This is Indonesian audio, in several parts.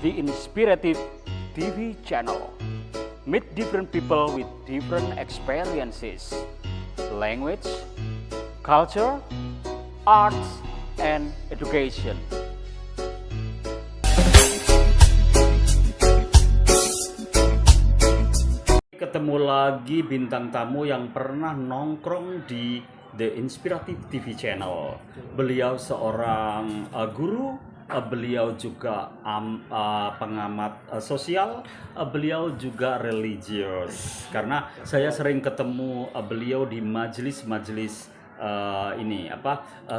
The Inspirative TV channel. Meet different people with different experiences, language, culture, arts, and education. Ketemu lagi bintang tamu yang pernah nongkrong di The Inspirative TV channel. Beliau seorang guru, beliau juga pengamat sosial, beliau juga religius. Karena saya sering ketemu beliau di majelis-majelis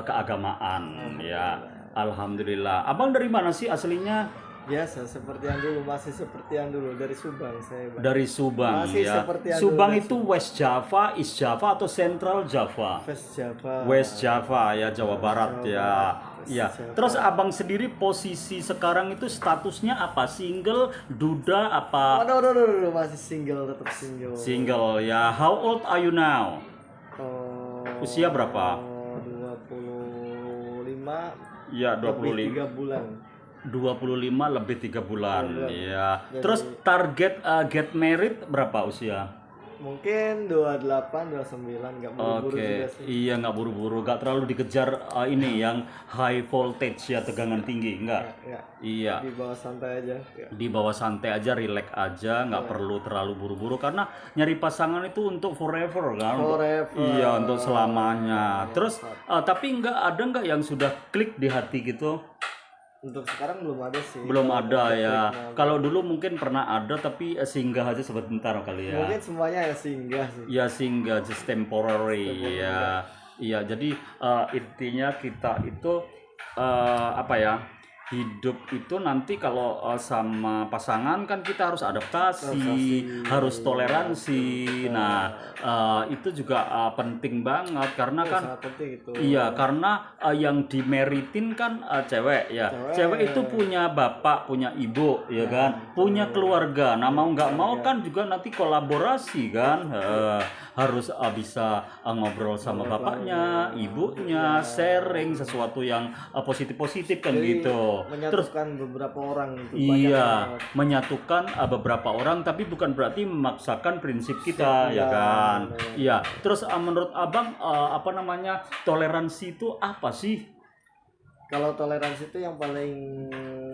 keagamaan ya. Alhamdulillah. Abang dari mana sih aslinya? Biasa seperti yang dulu, masih seperti yang dulu, dari Subang saya. Dari Subang masih ya. Subang itu West Java, East Java atau Central Java? West Java. West Java ya, Jawa Barat ya. Ya. Terus abang sendiri posisi sekarang itu statusnya apa? Single, duda apa? Waduh, masih single, tetap single. Single ya. How old are you now? Usia berapa? 25. Ya, 25. Lebih 3 bulan. 25 lebih 3 bulan. Ya. Terus target get married berapa usia? Mungkin 28, 29, nggak buru-buru juga sih. Iya, nggak buru-buru, nggak terlalu dikejar ini yang high voltage ya, tegangan tinggi, nggak? Iya. Di bawah santai aja. Di bawah santai aja, relax aja, nggak perlu terlalu buru-buru karena nyari pasangan itu untuk forever kan? Forever. Iya, untuk selamanya. Terus tapi ada nggak yang sudah klik di hati gitu? Untuk sekarang belum ada sih. Belum ada ya. Kalau dulu mungkin pernah ada tapi singgah aja sebentar kali ya. Mungkin semuanya ya singgah sih. Ya singgah, just temporary ya. Iya, jadi intinya kita itu hidup itu nanti kalau sama pasangan kan kita harus adaptasi, harus toleransi. Nah, itu juga penting banget karena kan penting itu. Iya, karena yang dimeritin kan cewek ya. Cewek itu punya bapak, punya ibu ya kan, punya keluarga. Nah, mau nggak mau kan juga nanti kolaborasi kan. Harus bisa ngobrol sama bapaknya, ibunya, sharing sesuatu yang positif-positif kan. Jadi, gitu. Menyatukan beberapa orang itu. Iya, menyatukan beberapa orang tapi bukan berarti memaksakan prinsip kita ya kan. Iya. Terus menurut abang toleransi itu apa sih? Kalau toleransi itu yang paling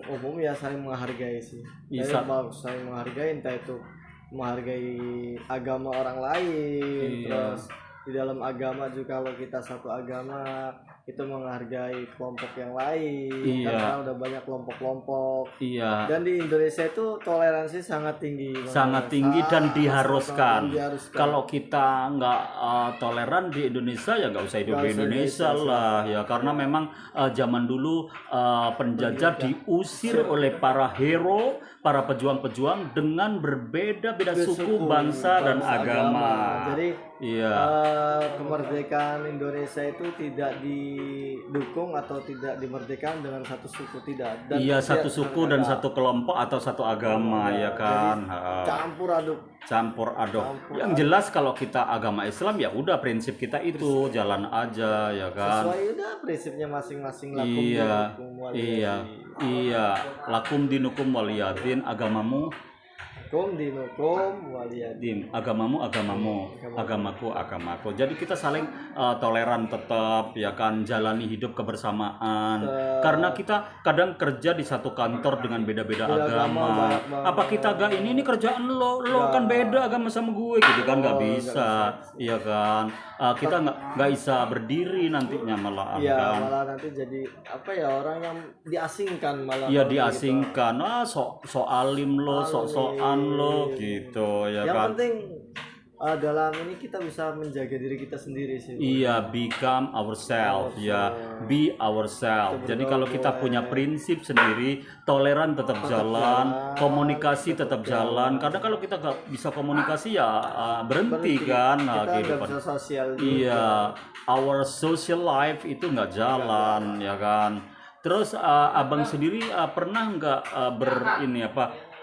umum ya saling menghargai sih. Saling menghargai, entah itu menghargai agama orang lain. Terus di dalam agama juga, kalau kita satu agama itu menghargai kelompok yang lain. Karena udah banyak kelompok-kelompok. Iya. Dan di Indonesia itu toleransi sangat tinggi. Sangat tinggi dan diharuskan. Kalau kita nggak toleran di Indonesia ya nggak usah hidup di Indonesia lah ya, karena memang zaman dulu penjajah diusir oleh para hero, para pejuang-pejuang dengan berbeda-beda suku, bangsa dan agama. Jadi kemerdekaan Indonesia itu tidak didukung atau tidak dimerdekakan dengan satu suku, tidak. Dan satu suku dan satu kelompok atau satu agama ya kan. Campur aduk. Yang jelas kalau kita agama Islam ya udah prinsip kita itu jalan aja ya kan. Sesuai udah prinsipnya masing-masing. Lakum dinukum waliyadin, agamamu waliyadin. Agamamu, agamaku. Jadi kita saling toleran tetap ya kan, jalani hidup kebersamaan. Karena kita kadang kerja di satu kantor dengan beda-beda agama. Apa kita gak ini kerjaan lo kan beda agama sama gue gitu kan, nggak bisa. Iya kan. Kita nggak bisa berdiri nantinya malah kan. Malah nanti jadi orang yang diasingkan malah. Iya, diasingkan. Sok alim lo, sok-sokan lo gitu ya yang kan. Yang penting dalam ini kita bisa menjaga diri kita sendiri sih. Iya, become ourselves ya, be ourselves. Jadi kalau kita punya prinsip sendiri, toleran tetap jalan, komunikasi tetap jalan. Karena kalau kita nggak bisa komunikasi ya berhenti kan. Kita nggak bisa sosial. Iya, our social life itu nggak jalan ya kan. Terus abang sendiri pernah nggak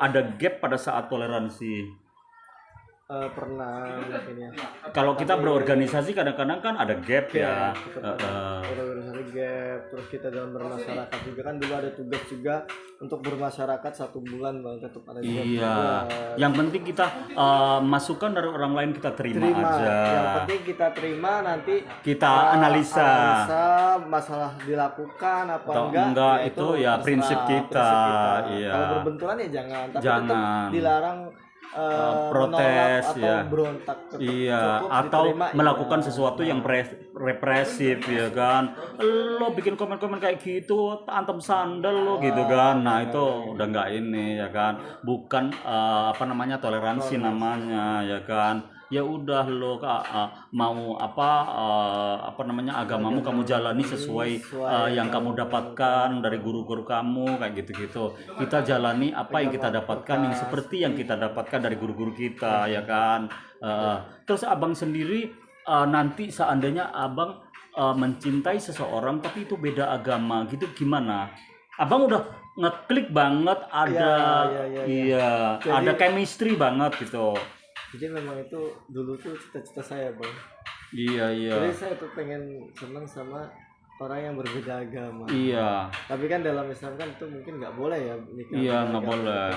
ada gap pada saat toleransi? pernah mungkin ya. Kalau kita berorganisasi kadang-kadang kan ada gap ya. Organisasi gap, terus kita dalam bermasyarakat juga kan dulu ada tugas juga untuk bermasyarakat 1 bulan Bang, tetap ada gap. Iya. Yang penting kita masukan dari orang lain kita terima aja. Yang penting kita terima, nanti Kita analisa masalah dilakukan apa atau enggak enggak itu ya terserah, prinsip kita. Iya. Kalau berbenturan ya jangan, tapi Jangan. tetap dilarang protes menolak atau ya. berontak. Iya, Cukup atau diterima, melakukan iya. sesuatu yang represif ya kan. Lo bikin komen-komen kayak gitu, antem sandal lo gitu kan. Nah, itu udah nggak ini ya kan. Bukan apa namanya toleransi namanya ya kan. Ya udah lo mau apa namanya agamamu kamu jalani sesuai yang kamu dapatkan dari guru-guru kamu kayak gitu-gitu. Kita jalani apa yang kita dapatkan yang seperti yang kita dapatkan dari guru-guru kita ya kan. Terus abang sendiri nanti seandainya abang mencintai seseorang tapi itu beda agama gitu gimana? Abang udah ngeklik banget ada iya ada chemistry banget gitu. Jadi memang itu dulu tuh cita-cita saya Bang. Iya. Jadi saya tuh pengen senang sama orang yang berbeda agama. Iya. Tapi kan dalam Islam kan itu mungkin nggak boleh ya nikah. Iya nggak boleh.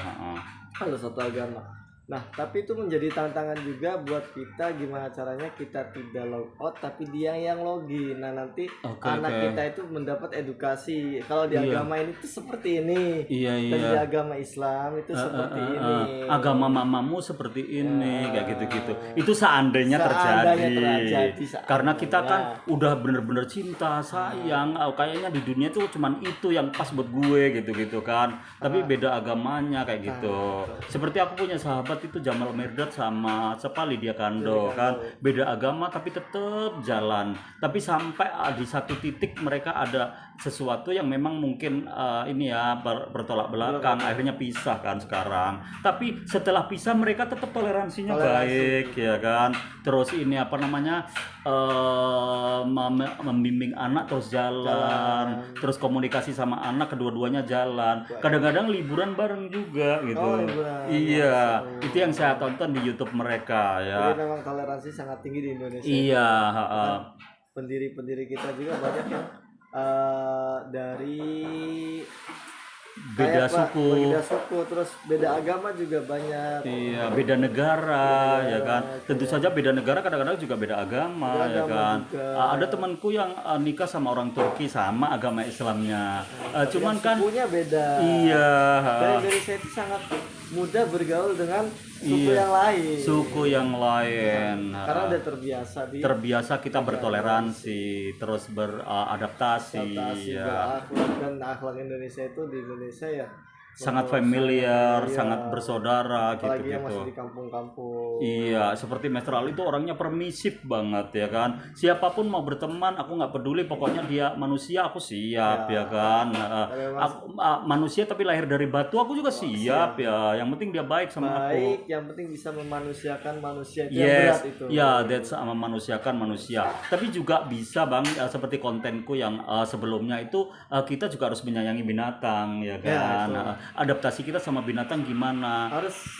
Kalau satu agama. Nah, tapi itu menjadi tantangan juga buat kita gimana caranya kita tidak log out tapi dia yang login. Nah, nanti anak kita itu mendapat edukasi. Kalau di agama ini tuh seperti ini. Iya. Dan di agama Islam itu seperti ini. Agama mamamu seperti ini kayak gitu-gitu. Itu seandainya terjadi. Karena kita kan udah bener-bener cinta, sayang. Kayaknya di dunia tuh cuman itu yang pas buat gue gitu-gitu kan. Tapi beda agamanya kayak gitu. Seperti aku punya sahabat itu Jamal Mirdad sama siapa Lydia Kando kan beda agama tapi tetap jalan, tapi sampai di satu titik mereka ada sesuatu yang memang mungkin ini ya bertolak belakang akhirnya pisah kan sekarang, tapi setelah pisah mereka tetap toleransinya baik ya kan. Terus ini apa namanya membimbing anak terus jalan, terus komunikasi sama anak kedua-duanya jalan, kadang-kadang liburan bareng juga gitu. Iya, itu yang saya tonton di YouTube mereka ya. Jadi memang toleransi sangat tinggi di Indonesia. Iya. Pendiri-pendiri kita juga banyak yang dari beda suku, terus beda agama juga banyak. Iya, beda negara ya kan. Tentu saja beda negara kadang-kadang juga beda agama ya kan. Ada temanku yang nikah sama orang Turki sama agama Islamnya. Cuman kan sukunya beda. Iya. Dan Indonesia itu sangat mudah bergaul dengan suku yang lain. Suku yang lain. Karena udah terbiasa kita bertoleransi, terus beradaptasi ya. Berakhlak, dan akhlak Indonesia itu di Indonesia ya sangat familiar, sangat bersaudara apalagi gitu-gitu. yang masih di kampung-kampung. Iya, seperti Mr. Ali itu orangnya permisif banget ya kan. Siapapun mau berteman, aku nggak peduli, pokoknya dia manusia, aku siap ya kan. Aku, manusia tapi lahir dari batu, aku juga siap ya. Yang penting dia baik sama aku. Yang penting bisa memanusiakan manusia itu yang berat itu. Ya, that's memanusiakan manusia. Tapi juga bisa Bang, seperti kontenku yang sebelumnya itu kita juga harus menyayangi binatang ya kan. Adaptasi kita sama binatang gimana?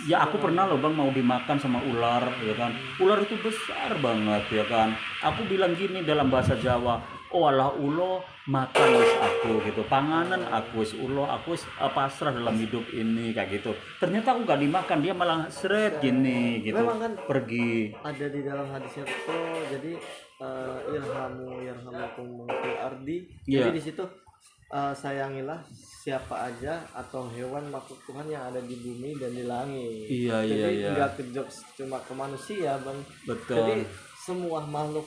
Ya aku pernah loh Bang mau dimakan sama ular ya kan. Ular itu besar banget ya kan. Aku bilang gini dalam bahasa Jawa, oh alah ulo makan wis aku gitu, panganan aku wis ulo aku wis pasrah dalam hidup ini kayak gitu. Ternyata aku gak dimakan, dia malah seret gini gitu. Memang kan pergi. Ada di dalam hadisnya tuh, jadi yarhamukum fil ardi. Jadi di situ sayangilah siapa aja atau hewan makhluk Tuhan yang ada di bumi dan di langit. Jadi nggak kejok cuma ke manusia Bang. Betul. Jadi semua makhluk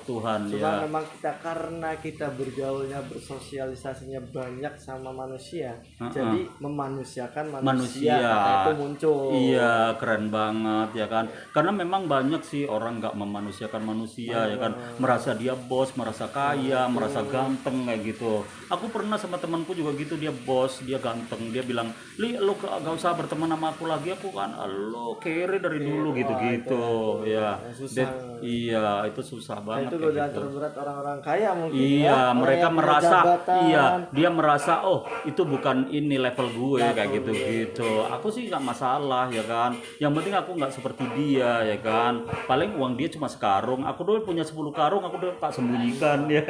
Tuhan. Cuma memang karena kita bergaulnya, bersosialisasinya banyak sama manusia, jadi memanusiakan manusia. Itu muncul. Iya, keren banget ya kan. Karena memang banyak sih orang nggak memanusiakan manusia ya kan. Merasa dia bos, merasa kaya, merasa ganteng kayak gitu. Aku pernah sama temanku juga gitu, dia bos, dia ganteng, dia bilang, "Li, lu gak usah berteman sama aku lagi, aku kan lo kere dari dulu gitu-gitu." Ya. Iya, itu susah banget. Itu godaan terberat orang-orang kaya mungkin. Iya, ya. mereka merasa, jabatan. iya, dia merasa, oh itu bukan ini level gue kayak gitu. Aku sih nggak masalah ya kan. Yang penting aku nggak seperti dia ya kan. Paling uang dia cuma sekarung. Aku dulu punya 10 karung, aku udah tak sembunyikan ya.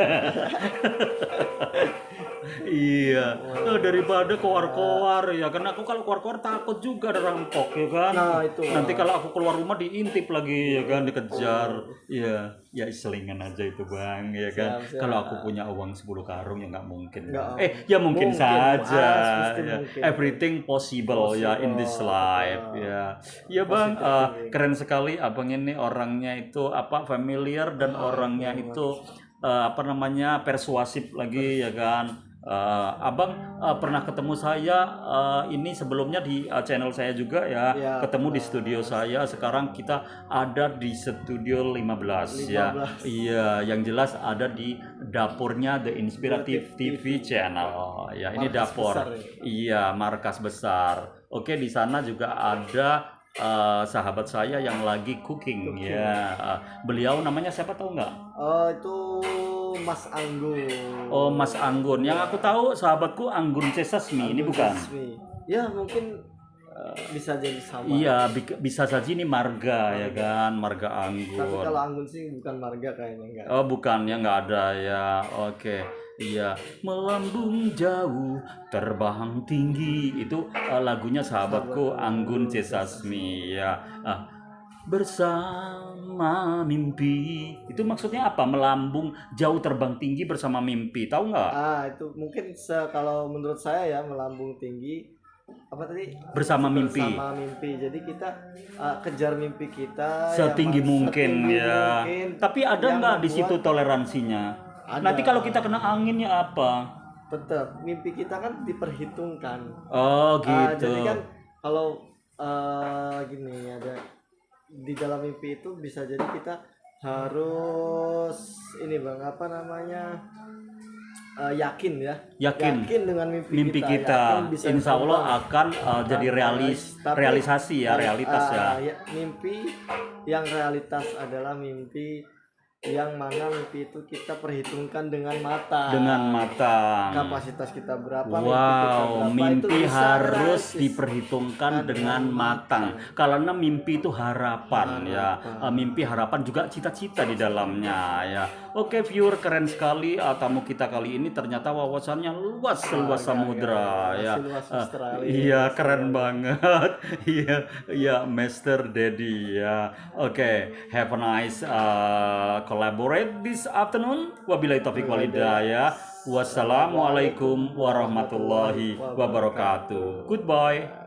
Iya, daripada koar-koar ya, karena aku kalau koar-koar takut juga ada rampok ya kan. Nah, itu. Nanti kalau aku keluar rumah diintip lagi ya kan, dikejar. Iya, ya selingan aja itu bang ya kan. Kalau aku punya uang 10 karung ya nggak mungkin. Ya mungkin saja. Ya. Mungkin. Everything possible ya in this life ya. Ya bang, keren sekali abang ini orangnya itu familiar dan orangnya itu persuasif lagi ya kan. Abang pernah ketemu saya ini sebelumnya di channel saya juga ya, ketemu di studio saya. Sekarang kita ada di studio 15 ya. Iya, yang jelas ada di dapurnya The Inspirative TV Channel ya. Ini markas dapur besar, ya? Iya, markas besar. Oke, di sana juga ada sahabat saya yang lagi cooking. Ya. Beliau namanya siapa tahu nggak? Itu Mas Anggun. Oh, Mas Anggun. Yang aku tahu sahabatku Anggun Cesasmi. Ini bukan? Ya, mungkin bisa jadi sama. Iya, bisa saja ini marga ya kan, marga Anggun. Tapi kalau Anggun sih bukan marga kayaknya enggak. Oh, bukan, ya nggak ada ya. Oke. Iya, melambung jauh, terbang tinggi. Itu lagunya sahabatku Anggun Cesasmi ya. Bersama mimpi. Itu maksudnya apa? Melambung jauh terbang tinggi bersama mimpi. Tahu nggak? Itu mungkin kalau menurut saya ya, melambung tinggi apa tadi? Bersama mimpi. Bersama mimpi. Jadi kita kejar mimpi kita setinggi mungkin ya. Tapi ada nggak di situ toleransinya? Ada. Nanti kalau kita kena anginnya apa? Tetap mimpi kita kan diperhitungkan. Oh gitu. Jadi kan kalau gini ada di dalam mimpi itu bisa jadi kita harus ini bang yakin ya. Yakin dengan mimpi kita. Yakin insya Allah akan jadi realisasi ya, realitas ya. Mimpi yang realitas adalah mimpi yang mana mimpi itu kita perhitungkan dengan matang. Kapasitas kita berapa? Mimpi harus diperhitungkan dengan matang. Karena mimpi itu harapan ya. Mimpi harapan juga cita-cita di dalamnya ya. Oke viewer, keren sekali tamu kita kali ini, ternyata wawasannya luas seluas samudra ya. Iya, keren banget. Iya, Master Daddy ya. Oke, have a nice collaborate this afternoon. Wabillahi taufiq wal hidayah. Wassalamualaikum warahmatullahi wabarakatuh. Goodbye.